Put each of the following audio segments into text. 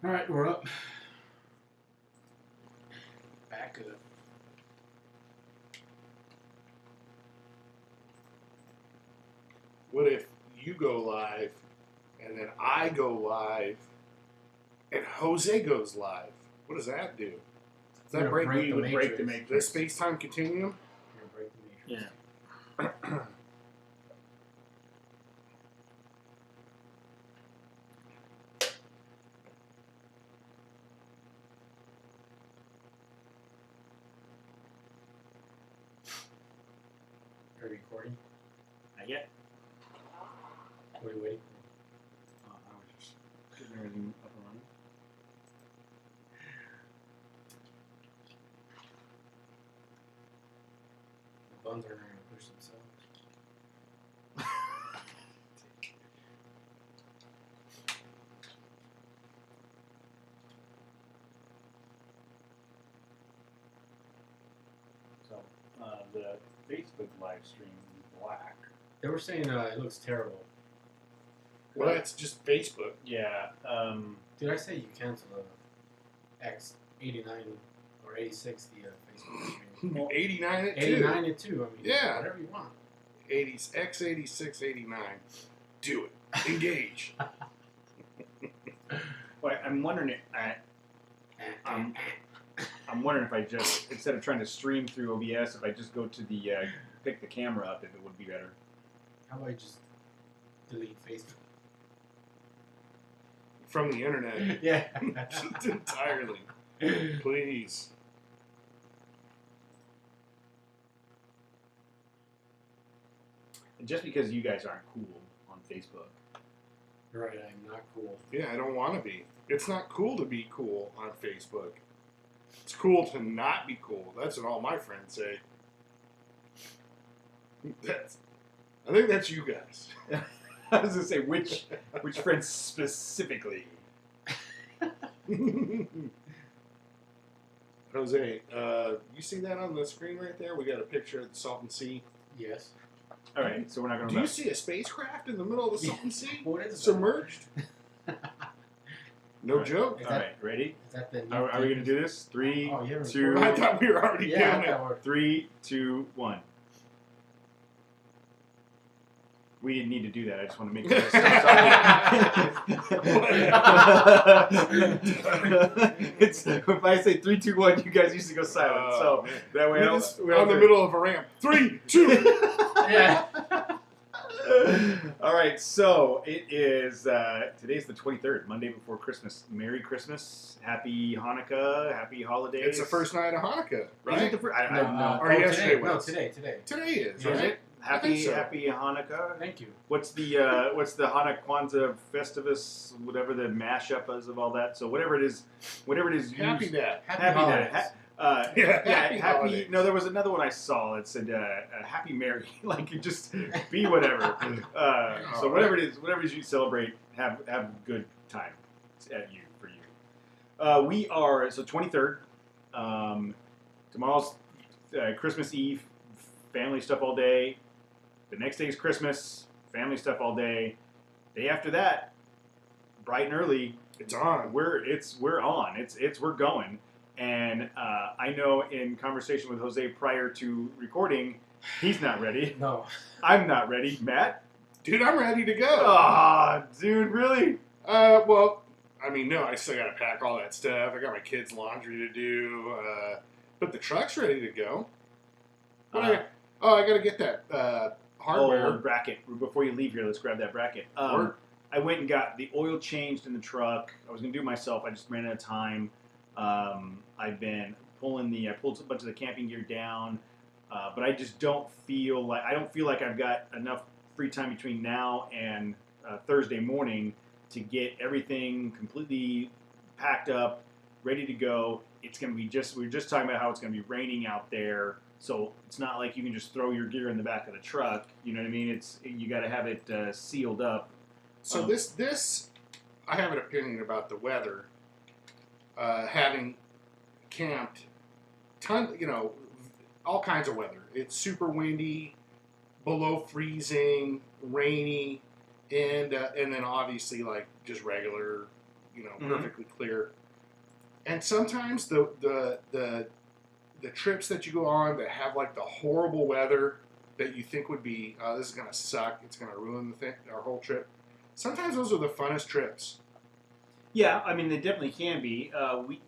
All right, we're up. Back up. What if you go live, and then I go live, and Jose goes live? What does that do? Does that break the the the space-time continuum? You're gonna break the matrix. Yeah. Are you recording? Not yet. What are you waiting I was just getting everything up and running. for? The buns are not gonna push themselves. So, the Facebook live stream is black. They were saying it looks terrible. Well, that's just Facebook. Yeah. Did I say you cancel the X89 or 86 the Facebook stream? Well, 89 it too. 89 it too. I mean, Yeah. whatever you want. 80s, X86, 89. Do it. Engage. well, I'm wondering. I'm wondering if I just, instead of trying to stream through OBS, if I just go to the pick the camera up, if it would be better. How about I just delete Facebook? From the internet. Yeah. Just entirely. Please. And just because you guys aren't cool on Facebook. Right, I'm not cool. Yeah, I don't want to be. It's not cool to be cool on Facebook. It's cool to not be cool. That's what all my friends say. I think that's you guys. I was gonna say which friends specifically. Jose, you see that on the screen right there? We got a picture of the Salton Sea. Yes. All right, so we're not gonna. Do you see a spacecraft in the middle of the Salton Sea? What is Submerged? No All right. joke. Is All right, ready? Is that the? Are we gonna do this? 3, Oh, you haven't 2, recorded. I thought we were already Yeah, doing I it. thought we're 3, 2, 1. We didn't need to do that. I just want to make sure. It's if I say 3, 2, 1, you guys used to go silent. So man. that way, We're on the middle of a ramp. 3, 2. Yeah. All right, so it is today's the 23rd, Monday before Christmas. Merry Christmas, Happy Hanukkah, Happy Holidays. It's the first night of Hanukkah, Is right? it the first? I don't know. Or yesterday today. No, was. today. Today is, Is right? it? I think so. Happy Hanukkah. Thank you. What's the Hanukkah Kwanzaa Festivus, whatever the mashup is of all that? So whatever it is, Happy Dad. Happy holidays. That. Happy holidays. No, there was another one I saw that said Happy Mary. Like you just be whatever. So whatever it is you celebrate, have a good time for you. We are 23rd. Tomorrow's Christmas Eve. Family stuff all day. The next day is Christmas. Family stuff all day. Day after that, bright and early. It's on. We're on. We're going. And I know in conversation with Jose prior to recording, he's not ready. No. I'm not ready. Matt? Dude, I'm ready to go. Ah, dude, really? Well, I mean, no, I still got to pack all that stuff. I got my kids' laundry to do. But the truck's ready to go. I got to get that hardware. Oh, bracket. Before you leave here, let's grab that bracket. I went and got the oil changed in the truck. I was going to do it myself. I just ran out of time. I've been I pulled a bunch of the camping gear down, but I just don't feel like I've got enough free time between now and Thursday morning to get everything completely packed up, ready to go. It's going to be we were just talking about how it's going to be raining out there, so it's not like you can just throw your gear in the back of the truck. You know what I mean? You got to have it sealed up. So this, I have an opinion about the weather. Having camped, all kinds of weather. It's super windy, below freezing, rainy, and then obviously like just regular perfectly clear. And sometimes the trips that you go on that have like the horrible weather that you think would be, this is gonna suck, it's gonna ruin our whole trip. Sometimes those are the funnest trips. Yeah, I mean, they definitely can be.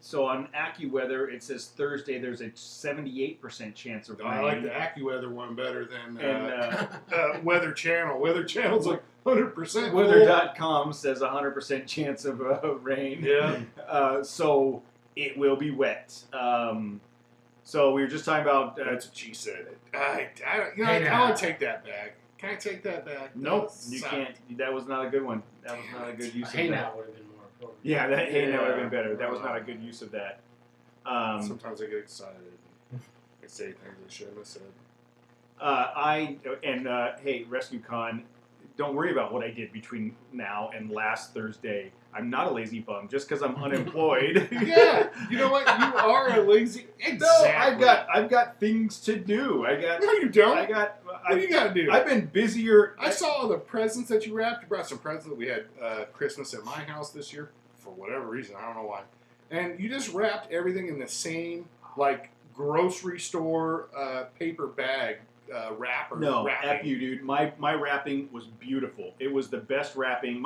So on AccuWeather, it says Thursday there's a 78% chance of rain. I like the AccuWeather one better than And Weather Channel. Weather Channel's like 100%. Weather.com says 100% chance of rain. Yeah. So it will be wet. So we were just talking about... That's what she said. I Hey, want to take that back. Can I take that back? Nope, you can't. That was not a good one. That was not a good use of Hey that. now would have been more important. Yeah, that hey now would have been Yeah. better. That was not a good use of that. Sometimes I get excited. I say things I shouldn't have said. Hey, Rescue Con, don't worry about what I did between now and last Thursday. I'm not a lazy bum just because I'm unemployed. Yeah, you know what? You are a lazy. Exactly. No, I've got things to do. No, you don't. What do you got to do? I've been busier. I saw all the presents that you wrapped. You brought some presents. We had Christmas at my house this year for whatever reason. I don't know why. And you just wrapped everything in the same like grocery store paper bag wrapper. No, wrapping. F you, dude. My wrapping was beautiful. It was the best wrapping.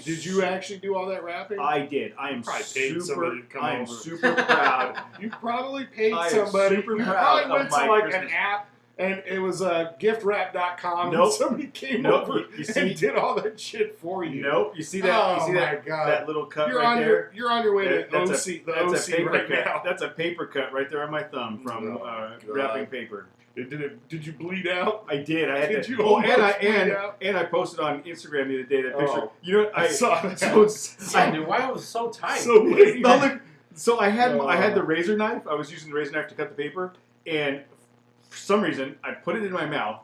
Did you actually do all that wrapping? I did. I am Probably paid somebody to come I am over. super proud. You probably paid I am somebody. super You proud probably went of to my like Christmas. an app and it was giftwrap.com Nope. and somebody came Nope. over You see- and did all that shit for you. Nope. You see that? Oh you see my that? God. That little cut You're right on there. you're on your way to That's OC, the that's OC a paper right cut. now. That's a paper cut right there on my thumb from Oh, God. wrapping paper. Did you bleed out? I did. I had Did to. you Oh, and almost bleed out? I posted on Instagram the other day that picture. Oh. You know what? I saw that. Dude, why was it so tight? So late. No, look, so I had the razor knife. I was using the razor knife to cut the paper, and for some reason I put it in my mouth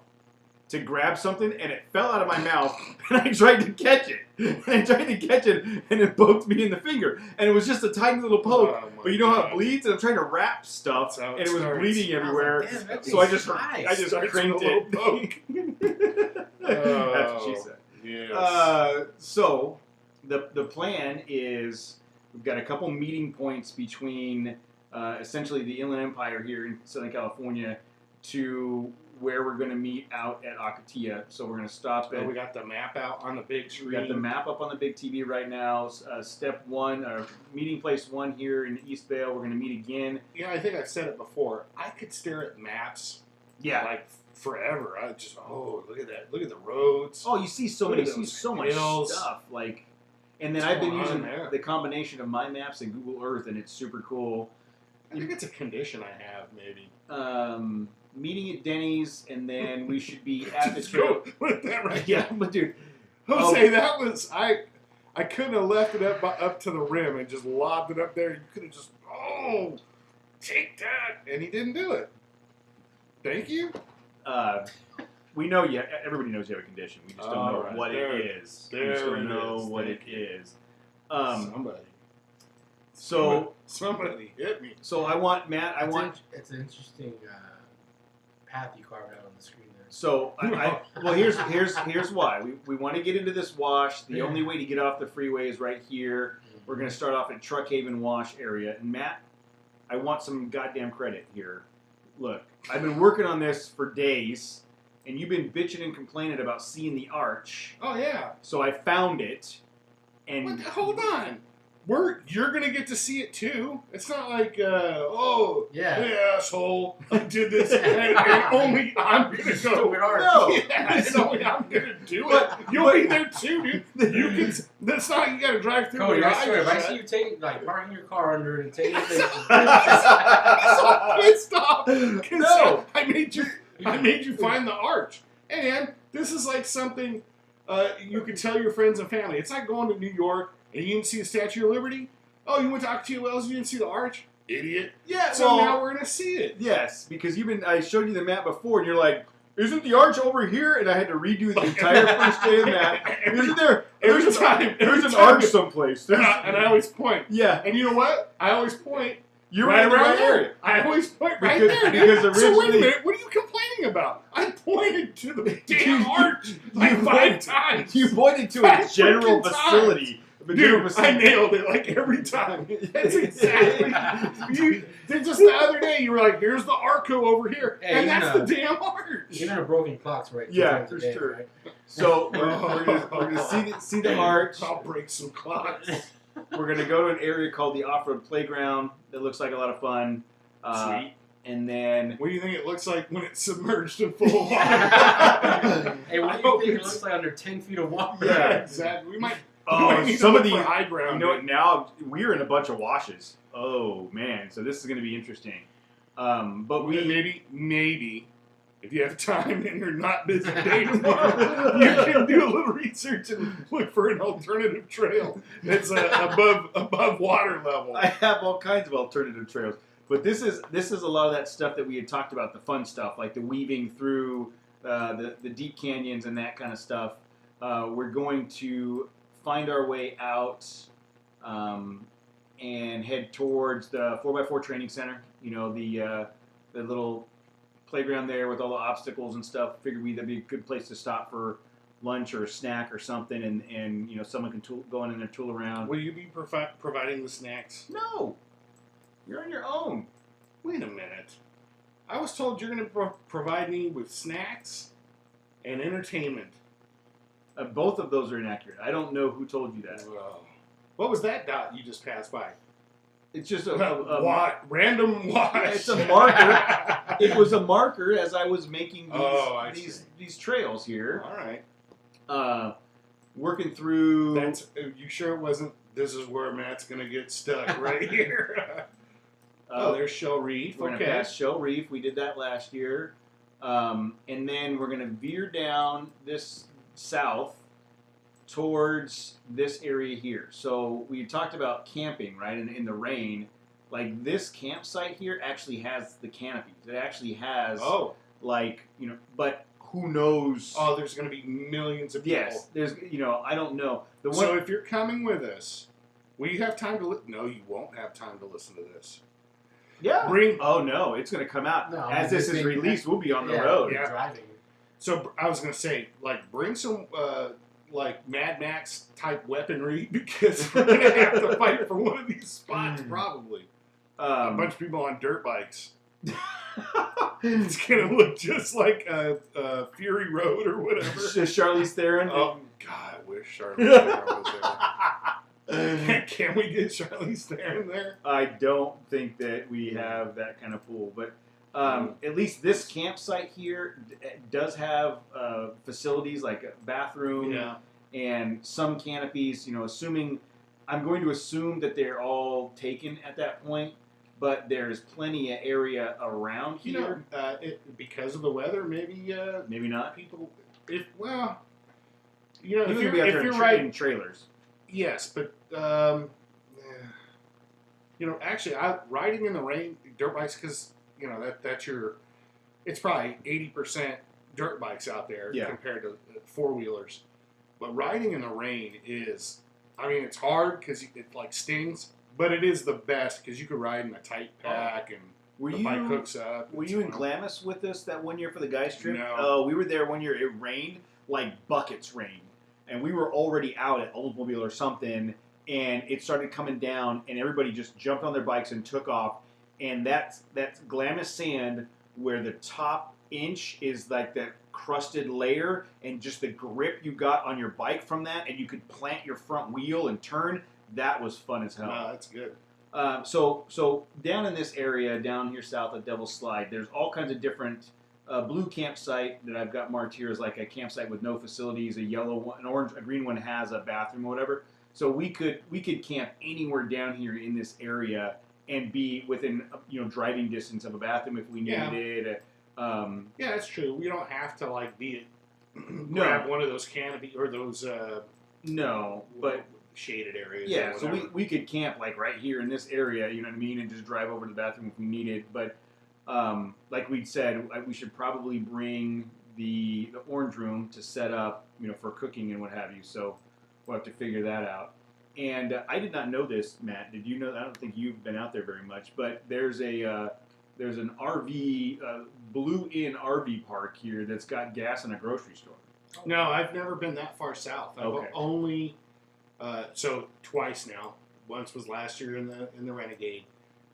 to grab something, and it fell out of my mouth, and I tried to catch it. And it poked me in the finger, and it was just a tiny little poke. Oh, my But you know how God. it bleeds, and I'm trying to wrap stuff, That's how and it it was starts. bleeding I was everywhere. like, damn, that So I tastes just nice. Starts cranked with a little it. poke. That's what she said. Yes. So the plan is we've got a couple meeting points between essentially the Inland Empire here in Southern California to where we're going to meet out at Akatia. So we're going to stop at. We got the map out on the big screen. We got the map up on the big TV right now. Step one, meeting place one here in East Vale. We're going to meet again. Yeah, I think I've said it before. I could stare at maps Yeah. like forever. I just look at that. Look at the roads. Oh, you see so Look many, at you see those so much hills. stuff. Like, and then What's I've been going on using there? the combination of my maps and Google Earth, and it's super cool. I think it's a condition I have, maybe. Meeting at Denny's, and then we should be at the Just trail. go put that right. Yeah, but dude, Jose, that was I couldn't have left it up to the rim and just lobbed it up there. You could have just take that, and he didn't do it. Thank you. we know you. Everybody knows you have a condition. We just don't know Alright, what there- it is. We there just don't it know is. what Thank it you. is. Somebody hit me. So I want Matt. It's an interesting path you carved out on the screen there. So well, here's why we want to get into this wash. The only way to get off the freeway is right here. We're going to start off at Truck Haven Wash area. And Matt, I want some goddamn credit here. Look, I've been working on this for days, and you've been bitching and complaining about seeing the arch. Oh yeah. So I found it, and Hold on. You're gonna get to see it too. It's not like Yeah. hey, asshole, I did this, and only I'm gonna go. Stupid arch. No. Yeah, and only I'm gonna do it. You'll be there too, dude. You can. That's not you gotta drive through. Cody, your I swear, if I eyes see shut. you taking, parking your car under it and taking it, I'm so pissed off because No. I made you find the arch, and this is like something you can tell your friends and family. It's like going to New York and you didn't see the Statue of Liberty. Oh, you went to Akatia Wells, you didn't see the arch, idiot. yeah, So well, now we're gonna see it. yes, because I showed you the map before, and you're like, isn't the arch over here? And I had to redo the entire first day of the map. Isn't there? Every There's time, an arch someplace. and I always point. Yeah, And you know what? I always point you're right in the around right there. area. I always point right Because- there. because dude. So wait a originally- minute. What are you complaining about? I pointed to the damn arch like you five pointed- times. You pointed to a Five general freaking facility Dude, I nailed it like every time. That's exactly. Just the other day, you were like, "Here's the Arco over here," Hey, and that's the damn arch. Even a broken clock's right. Yeah, for sure. Right? So we're gonna see the arch. I'll break some clocks. We're gonna go to an area called the off-road playground. That looks like a lot of fun. Sweet. And then, what do you think it looks like when it's submerged in full water? Hey, what do you think it looks like under 10 feet of water? Yeah, exactly. We might. Some of the high ground. You know what? Now we're in a bunch of washes. Oh man, so this is going to be interesting. But maybe if you have time and you're not busy day tomorrow, you can do a little research and look for an alternative trail that's above water level. I have all kinds of alternative trails, but this is a lot of that stuff that we had talked about, the fun stuff like the weaving through the deep canyons and that kind of stuff. We're going to find our way out and head towards the 4x4 training center. You know, the little playground there with all the obstacles and stuff. Figured that'd be a good place to stop for lunch or a snack or something, and you know, someone can go in and tool around. Will you be providing the snacks? No, you're on your own. Wait a minute. I was told you're going to provide me with snacks and entertainment. Both of those are inaccurate. I don't know who told you that. What was that dot you just passed by? It's just a random watch. Yeah, it's a marker. It was a marker as I was making these trails here. All right. Working through. You sure it wasn't? This is where Matt's gonna get stuck right here. There's Shell Reef. We're gonna pass Shell Reef. We did that last year, and then we're gonna veer down this south towards this area here. So we talked about camping, right? And in the rain, like this campsite here actually has the canopies. It actually has, but who knows? Oh, there's going to be millions of people. Yes, there's, I don't know. So if you're coming with us, will you have time to No, you won't have time to listen to this. Yeah. Oh, no, it's going to come out. No, as this is released, we'll be on the road. Yeah, driving. So I was going to say, bring some... Mad Max type weaponry because we're gonna have to fight for one of these spots probably. A bunch of people on dirt bikes. It's gonna look just like a Fury Road or whatever. Charlize Theron. Oh God, I wish Charlize Theron was there. Can we get Charlize Theron there? I don't think that we have that kind of pool, but. At least this campsite here does have facilities like a bathroom and some canopies. I'm going to assume that they're all taken at that point, but there's plenty of area around here. Because of the weather, maybe not. People, if you're riding trailers. Yes, but actually, riding in the rain, dirt bikes, because. It's probably 80% dirt bikes out there compared to four-wheelers. But riding in the rain is, it's hard because it stings, but it is the best because you could ride in a tight pack and the bike hooks up. Were you in Glamis with us that one year for the guys trip? No. Oh, we were there one year. It rained like buckets rained. And we were already out at Oldsmobile or something, and it started coming down, and everybody just jumped on their bikes and took off. And that's Glamis sand where the top inch is like that crusted layer and just the grip you got on your bike from that, and you could plant your front wheel and turn. That was fun as hell. Wow, that's good. So down in this area, down here south of Devil's Slide, there's all kinds of different blue campsite that I've got marked here as like a campsite with no facilities. A yellow one, an orange, a green one has a bathroom or whatever. So we could camp anywhere down here in this area and be within driving distance of a bathroom if we needed it. Yeah, that's true. We don't have to grab one of those canopy or those but shaded areas. Yeah, so we could camp right here in this area, you know what I mean, and just drive over to the bathroom if we needed. But like we'd said, we should probably bring the orange room to set up, for cooking and what have you. So we'll have to figure that out. And I did not know this, Matt. Did you know? I don't think you've been out there very much, but there's an RV, Blue Inn RV park here that's got gas and a grocery store. No, I've never been that far south. I've only So twice now. Once was last year in the Renegade,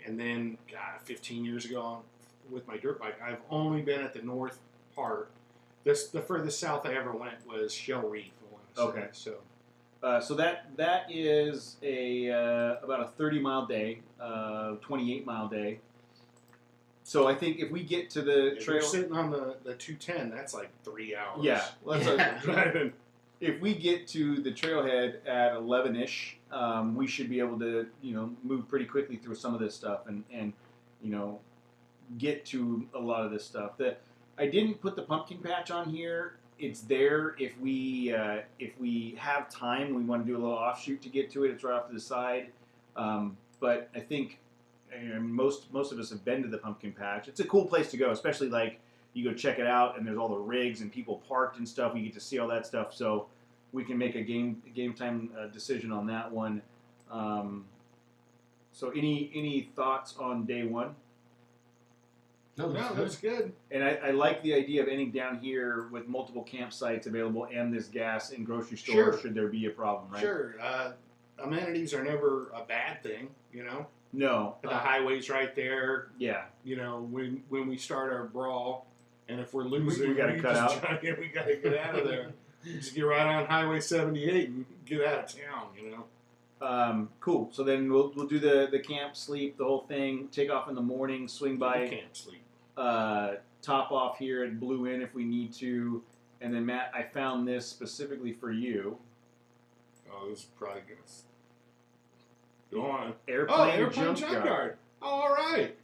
and then 15 years ago with my dirt bike. I've only been at the north part. The furthest south I ever went was Shell Reef. I want to say. Okay. So that is about a 30-mile day, 28-mile day. So I think if we get to the if trail, you're sitting on the 210, that's like 3 hours. yeah, let's driving. if we get to the trailhead at 11ish, we should be able to move pretty quickly through some of this stuff and get to a lot of this stuff. I didn't put the pumpkin patch on here. It's there if we have time. We want to do a little offshoot to get to it. It's right off to the side. But I think most of us have been to the pumpkin patch. It's a cool place to go, especially like you go check it out and there's all the rigs and people parked and stuff. We get to see all that stuff, so we can make a game time decision on that one. So any thoughts on day one? No, That's good. And I like the idea of ending down here with multiple campsites available and this gas and grocery store Sure. should there be a problem, right? Sure. Amenities are never a bad thing, No. The highway's right there. Yeah. When we start our brawl, and if we're losing, We gotta cut just we gotta get out of there. Just get right on Highway 78 and get out of town. Cool. So then we'll do the camp, sleep, the whole thing. Take off in the morning. Swing You by. can't sleep. Top off here at Blue Inn if we need to. And then Matt, I found this specifically for you. Oh, this is probably gonna. Go on. Airplane Junkyard. Junkyard. Oh, all right.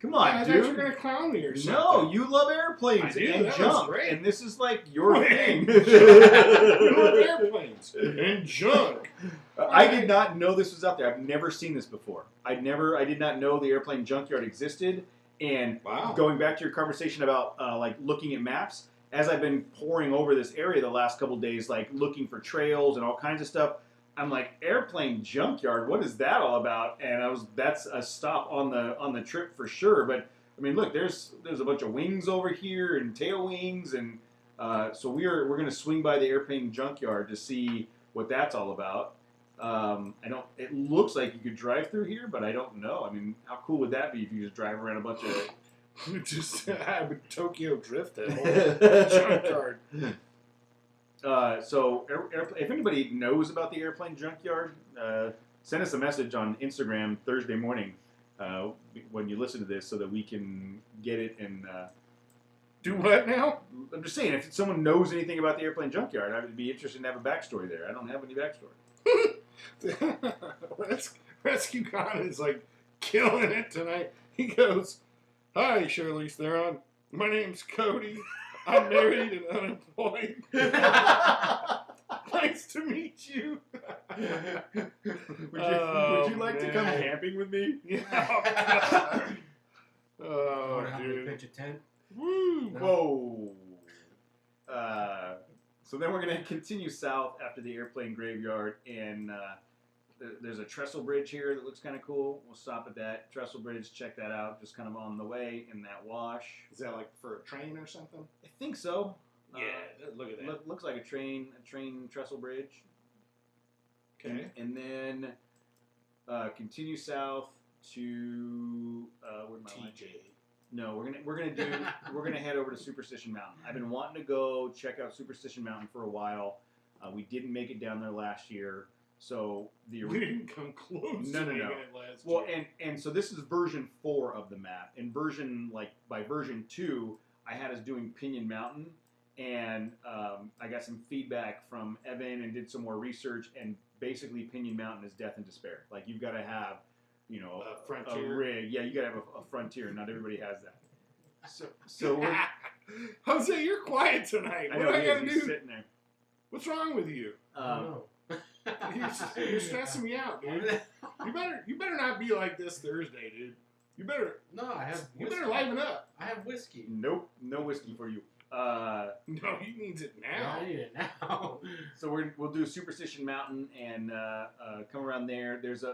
Come on, I thought you were dude. gonna clown me or something. No, you love airplanes I do, and that was junk, great. and this is like your thing. You love airplanes and junk. I did not know this was out there. I've never seen this before. I did not know the airplane junkyard existed. And Wow. going back to your conversation about like looking at maps, as I've been pouring over this area the last couple of days, like looking for trails and all kinds of stuff, I'm like, airplane junkyard, what is that all about? And that's a stop on the trip for sure. But I mean, look, there's a bunch of wings over here and tail wings, and so we're gonna swing by the airplane junkyard to see what that's all about. It looks like you could drive through here, but I don't know. I mean, how cool would that be if you just drive around a bunch of Just have a Tokyo Drift at home. Junkyard. So if anybody knows about the airplane junkyard, send us a message on Instagram Thursday morning when you listen to this so that we can get it. And Do what now? I'm just saying, if someone knows anything about the airplane junkyard, I would be interested to have a backstory there. I don't have any backstory. Rescue Con is like killing it tonight. He goes, "Hi, Shirley Theron. My name's Cody. I'm married and unemployed. Nice to meet you." Would you like to come man. camping with me? Yeah. Want Oh, to help me dude. pitch a tent? Woo. Whoa. So then we're going to continue south after the airplane graveyard, and there's a trestle bridge here that looks kind of cool. We'll stop at that trestle bridge, check that out, just kind of on the way in that wash. Is that like for a train or something? I think so. Look at that. Looks like a train trestle bridge. Okay. And then continue south to where'd my line? TJ. No, we're gonna head over to Superstition Mountain. I've been wanting to go check out Superstition Mountain for a while. We didn't make it down there last year, so We didn't come close No, to no, making no. it last well, year. and so this is version 4 of the map. And by version 2, I had us doing Pinyon Mountain, and I got some feedback from Evan and did some more research. And basically, Pinyon Mountain is death and despair. Like you've got to have A a Frontier. rig. Yeah, you got to have a Frontier. Not everybody has that. So we're, Jose, you're quiet tonight. I What know do I he gotta is. He's do? sitting there. What's wrong with you? I don't know. You're stressing me out, dude. You better not be like this Thursday, dude. You better No, I have. you Whiskey. better liven up. I have whiskey. Nope, no whiskey for you. No, he needs it Yeah, now. I need it now. So we'll do Superstition Mountain and come around there. There's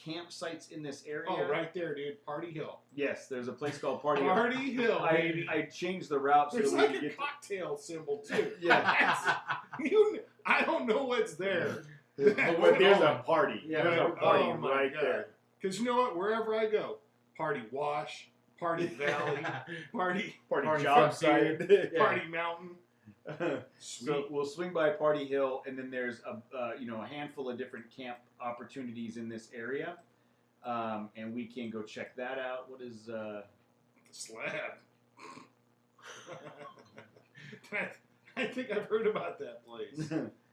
campsites in this area. Oh, right there, dude. Party Hill. Yes, there's a place called Party Hill. Party Hill, baby. I changed the route so There's that we like could a get cocktail symbol too. Yeah. I don't know what's there. But there's a party. Yeah, There's a we're party oh my right God. there. Because you know what? Wherever I go, Party Wash, Party Valley, Party Party job site. Yeah. Party Mountain. So Sweet. we'll swing by Party Hill, and then there's a handful of different camp opportunities in this area, and we can go check that out. What is Slab. I think I've heard about that place.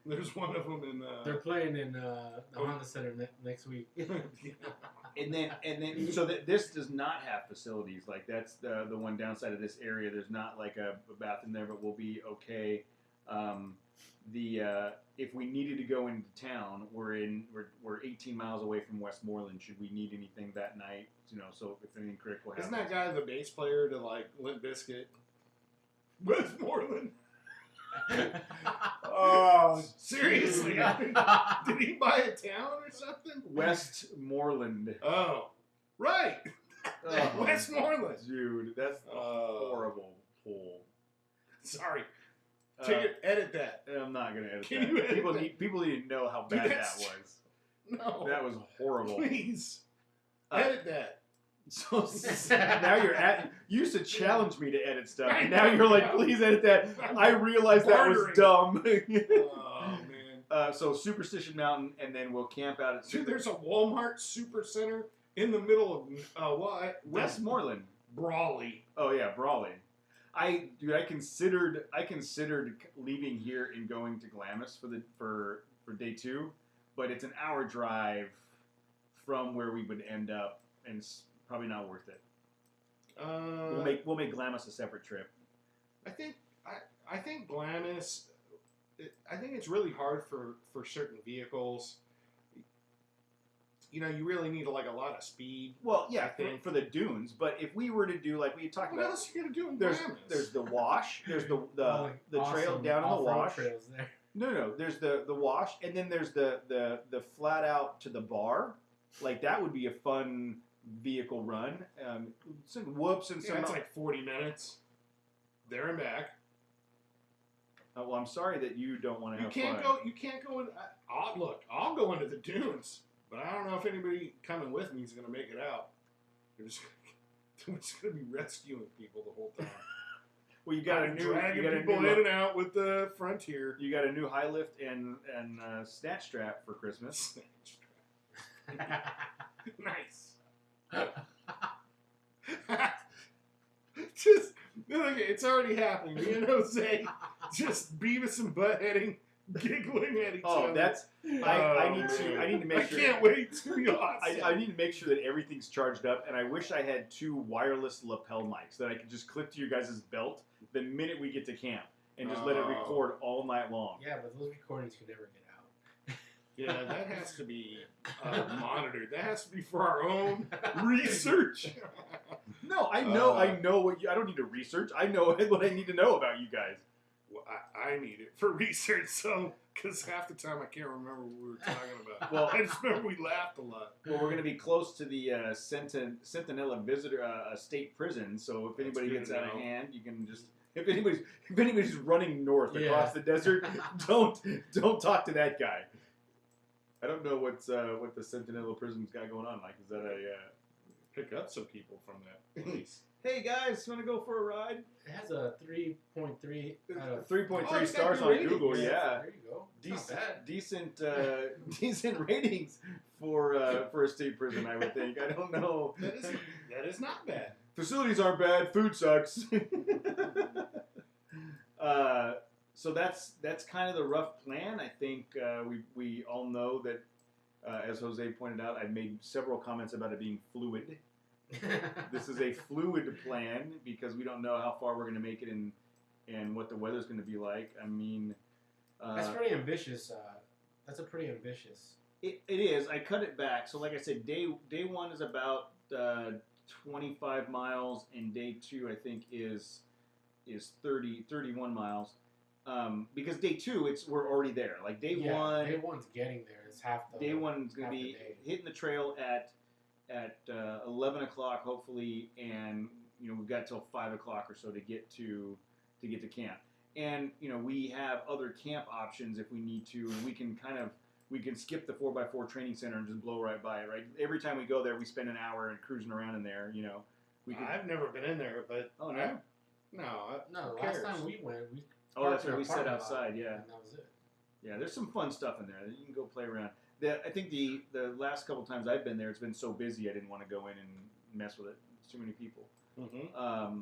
There's one of them in. They're playing in the Honda Center next week. and then so this does not have facilities. Like that's the one downside of this area. There's not like a bathroom there, but we'll be okay. If we needed to go into town, we're 18 miles away from Westmoreland. Should we need anything that night, so if anything critical happens. Isn't that guy the bass player to like Limp Bizkit? Westmoreland. Oh, Seriously? Did he buy a town or something? Westmoreland. Oh, right. Oh, Westmoreland. dude, that's a horrible pull. Sorry. Edit that. I'm not gonna edit Can that. you edit people that? people need to know how Dude, bad that that's- was. No. That was horrible. Please. Uh, Edit that. So now you used to challenge me to edit stuff, I and now know, you're like, yeah. please edit that. I realized that was dumb. Oh, man. So Superstition Mountain, and then we'll camp out at Dude, there's a Walmart Supercenter in the middle of Westmoreland. Brawley. Oh yeah, Brawley. I considered leaving here and going to Glamis for day 2, but it's an hour drive from where we would end up, and it's probably not worth it. We'll make Glamis a separate trip. I think Glamis. I think it's really hard for certain vehicles. You really need a lot of speed. Well, yeah, I think. for the dunes. But if we were to do like we talked What about, else are you gonna do in there's Glamis? the wash, there's the trail Awesome down in the off-road wash. trails there. No, there's the wash, and then there's the flat out to the bar. Like that would be a fun vehicle run. Some whoops and some. It's like 40 minutes there and back. Well, I'm sorry that you don't want to You have can't fun. go. You can't go. I'll go into the dunes, but I don't know if anybody coming with me is going to make it out. We're just going to be rescuing people the whole time. Well, you got a new dragging people in and out with the Frontier. You got a new high lift and snatch strap for Christmas. Nice. Just look, it's already happening. Me and Jose just Beavis and Buttheading, giggling at each other. Oh, that's I need to make sure. I can't wait to be awesome. I need to make sure that everything's charged up, and I wish I had 2 wireless lapel mics that I could just clip to your guys' belt the minute we get to camp, and just let it record all night long. Yeah, but those recordings could never get out. Yeah, that has to be monitored. That has to be for our own research. No, I know what you. I don't need to research. I know what I need to know about you guys. Well, I need it for research, so because half the time I can't remember what we were talking about. Well, I just remember we laughed a lot. Well, we're going to be close to the Centinela Visitor State Prison, so if anybody good gets to out of know. hand, you can just if anybody's running north Yeah. across the desert, don't talk to that guy. I don't know what the Centinela Prison's got going on, Mike. Is that a Pick up some people from that place. hey guys, want to go for a ride? It has a 3.3 out of 3.3 Oh, it's got stars good on ratings. Google. Yeah, There you go. Not bad. decent ratings for a state prison. I would think. I don't know. That is not bad. Facilities aren't bad. Food sucks. So that's kind of the rough plan. I think we all know that, as Jose pointed out, I've made several comments about it being fluid. This is a fluid plan because we don't know how far we're going to make it and what the weather's going to be like. I mean, That's pretty ambitious. That's a pretty ambitious. It is. I cut it back. So like I said, day 1 is about 25 miles, and day 2 I think is 31 miles. Because day 2 we're already there. Like day 1, Day 1's getting there. It's half the. day 1's going to half be the day. hitting the trail at 11 o'clock hopefully, and we've got till 5 o'clock or so to get to camp. And we have other camp options if we need to, and we can kind of we can skip the 4x4 training center and just blow right by it. Right. Every time we go there, we spend an hour and cruising around in there. You know. We could, I've never been in there, but oh no. No, who last cares? time we went, we Oh, that's parked in right. a We sat parking lot, outside. Yeah. and that was it. Yeah, there's some fun stuff in there. You can go play around. I think the last couple times I've been there, it's been so busy I didn't want to go in and mess with it. It's too many people. Mm-hmm.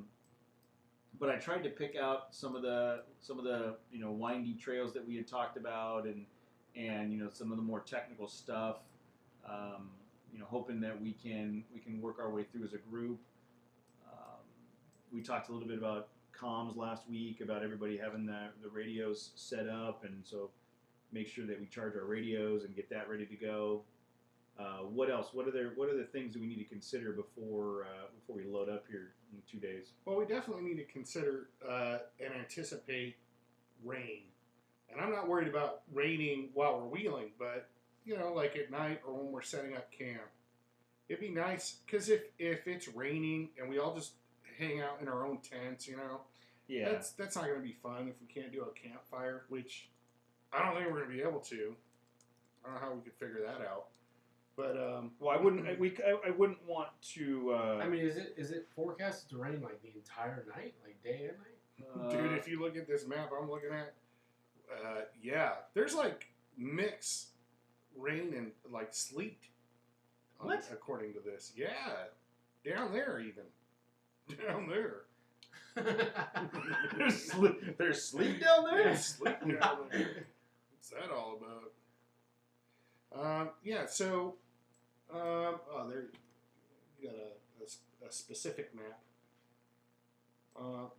But I tried to pick out some of the windy trails that we had talked about, and some of the more technical stuff. Hoping that we can work our way through as a group. We talked a little bit about comms last week, about everybody having the radios set up, and so make sure that we charge our radios and get that ready to go. What else? What other things do we need to consider before we load up here in 2 days? Well, we definitely need to consider and anticipate rain. And I'm not worried about raining while we're wheeling, but like at night or when we're setting up camp, it'd be nice because if it's raining and we all just hang out in our own tents, Yeah. that's not going to be fun if we can't do a campfire, which I don't think we're going to be able to. I don't know how we could figure that out. But Well, I wouldn't want to. I mean, is it forecasted to rain like the entire night, like day and night? dude, if you look at this map I'm looking at, there's like mixed rain and like sleet. What? According to this, yeah, down there even, down there. there's sleep down there. Yeah, sleet down there. What's that all about? So, there you got a specific map.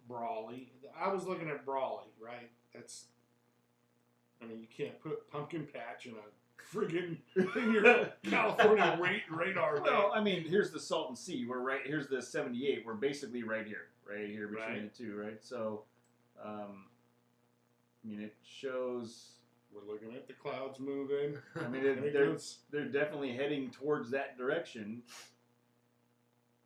Brawley. I was looking at Brawley, right? You can't put Pumpkin Patch in your California radar. Well, I mean, here's the Salton Sea. Here's the 78. We're basically right here between Right. the two, right? So, it shows. We're looking at the clouds moving. I mean, And it they're goes definitely heading towards that direction.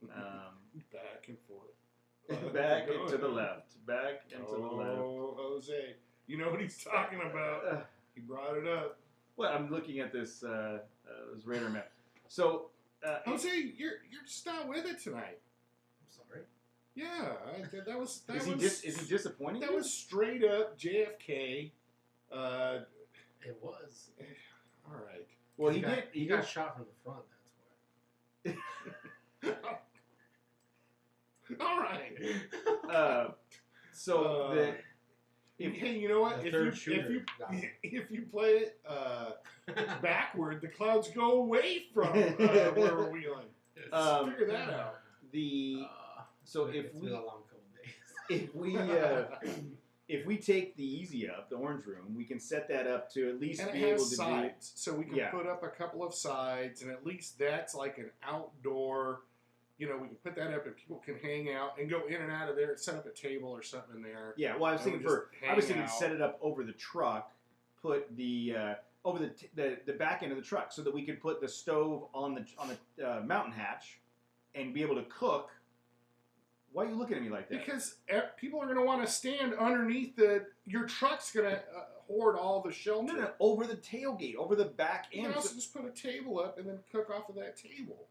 back and forth. Back and to the left. Back and to the left. Oh, Jose. You know what he's talking about. He brought it up. Well, I'm looking at this radar map. So, Jose, you're just not with it tonight. I'm sorry. Yeah, that was. is he disappointing? That you? was straight up JFK. It was. All right. Well, He got shot from the front. That's why. All right. Hey, you know what? The If third you shooter got him. if you play it backward, the clouds go away from where we're wheeling. Figure that out. So It's been a long couple days. if we take the Easy Up, the orange room, we can set that up to at least And be it able has to sides, so we can Yeah. put up a couple of sides, and at least that's like an outdoor. We can put that up, and people can hang out and go in and out of there. Set up a table or something in there. Yeah, well, I was And we thinking just hang out. set it up over the truck, put the over the back end of the truck, so that we could put the stove on the mountain hatch, and be able to cook. Why are you looking at me like that? Because people are going to want to stand underneath your truck's going to hoard all the shelter. No, over the tailgate, over the back You end. can also just put a table up and then cook off of that table.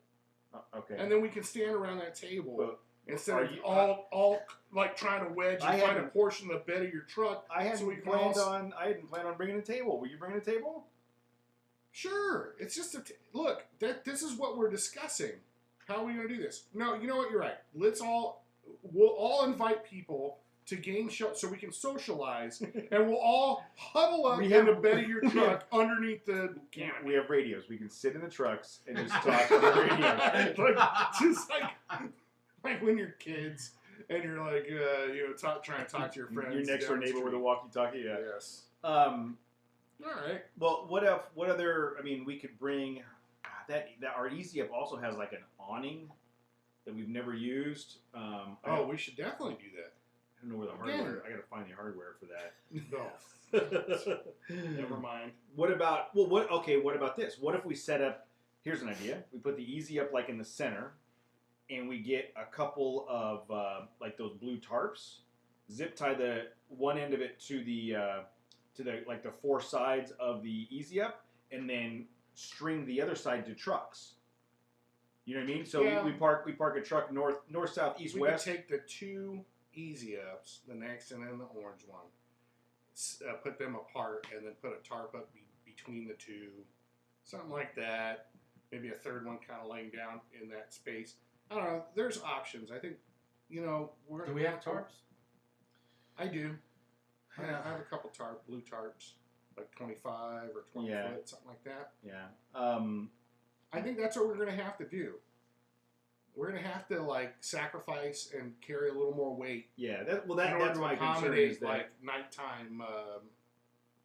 Okay. And then we can stand around that table Well, instead are of you- all like trying to wedge I and find a hadn't- portion of the bed of your truck. I hadn't so we can planned all... I hadn't planned on bringing a table. Were you bringing a table? Sure, it's just look. This is what we're discussing. How are we going to do this? No, you know what? You're right. We'll all invite people to game show so we can socialize, and we'll all huddle up in the bed of your truck underneath the canopy. We have radios. We can sit in the trucks and just talk on the radio. Just like when you're kids and you're like, trying to talk to your friends. Your next door down the neighbor with a street. walkie-talkie. Yeah. Yes. All right. Well, what other? I mean, we could bring that our Easy Up also has like an awning that we've never used. We should definitely do that. I don't know where the hardware. I got to find the hardware for that. No. Never mind. What about? Well, what about this? What if we set up? Here's an idea. We put the Easy Up like in the center, and we get a couple of like those blue tarps. Zip tie the one end of it to the like the four sides of the Easy Up, and then string the other side to trucks. You know what I mean? So Yeah. we park a truck north, south, east, We west. could take the 2 easy ups, the next and then the orange one, put them apart, and then put a tarp up between the 2, something like that. Maybe a third one kind of laying down in that space. I don't know. There's options. I think, you know, Do we have tarps? I do. I have a couple blue tarps, like 25 or 20 Yeah. foot, something like that. Yeah. I think that's what we're going to have to do. We're going to have to like sacrifice and carry a little more weight. Yeah. In order That's to my concern accommodate is that. like nighttime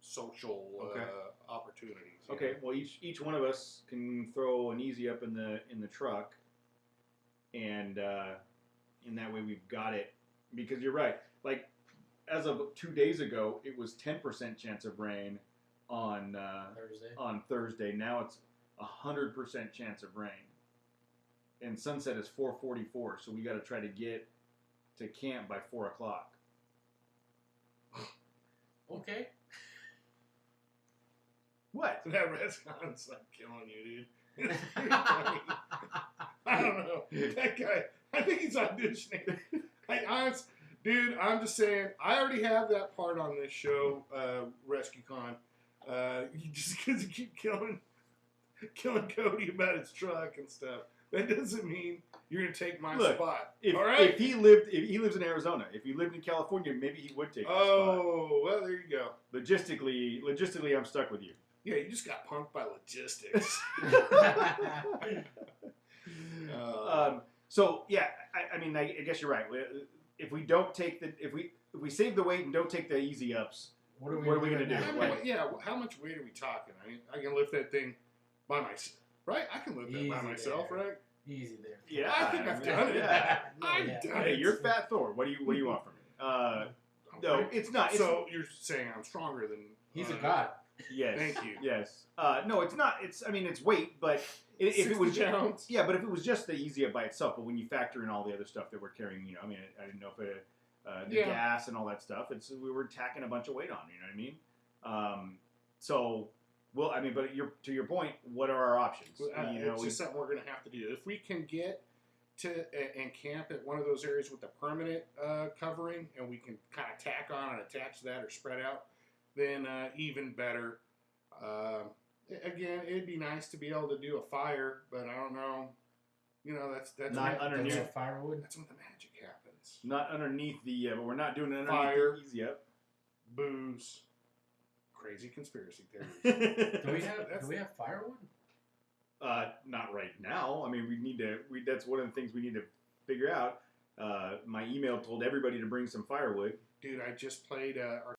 social Okay. opportunities. you Okay, know? well each one of us can throw an easy up in the truck, and in that way we've got it. Because you're right. Like as of 2 days ago, it was 10% chance of rain on Thursday. Thursday. Now it's 100% chance of rain, and sunset is 4:44. So we got to try to get to camp by 4 o'clock. Okay. What? That Rescon's like killing you, dude. I don't know. That guy, I think he's auditioning. Dude, I'm just saying, I already have that part on this show, Rescue Con. Just because you keep killing Cody about his truck and stuff, that doesn't mean you're going to take my spot. If, All right? if he lives in Arizona. If he lived in California, maybe he would take the spot. Oh, well, there you go. Logistically, I'm stuck with you. Yeah, you just got punked by logistics. So yeah, I mean, I guess you're right. If we don't take if we save the weight and don't take the easy ups, What are we gonna do? How much weight are we talking? I mean, I can lift that thing by myself, right? I can lift that by Easy myself, there. right? Easy there. Yeah, I think I've done it. Yeah. I've Yeah. done Hey, it. you're Fat Thor. What do you want from me? No, it's not. It's, So you're saying I'm stronger than? He's a god. yes. Thank you. Yes. No, it's not. It's weight, but if it 60 was pounds. yeah, but if it was just the easy up by itself, but when you factor in all the other stuff that we're carrying, I mean, I didn't know if the Yeah. gas and all that stuff. We were tacking a bunch of weight on. You know what I mean? So, well, I mean, but to your point, what are our options? It's just something we're going to have to do. If we can get to and camp at one of those areas with the permanent covering, and we can kind of tack on and attach that or spread out, then even better. Again, it'd be nice to be able to do a fire, but I don't know. You know, that's Not underneath. That's firewood. That's when the magic happens. Not underneath but we're not doing it underneath Fire. the easy up. Booze, crazy conspiracy theories. Do we have firewood? Not right now. I mean, we need to. That's one of the things we need to figure out. My email told everybody to bring some firewood. Dude, I just played our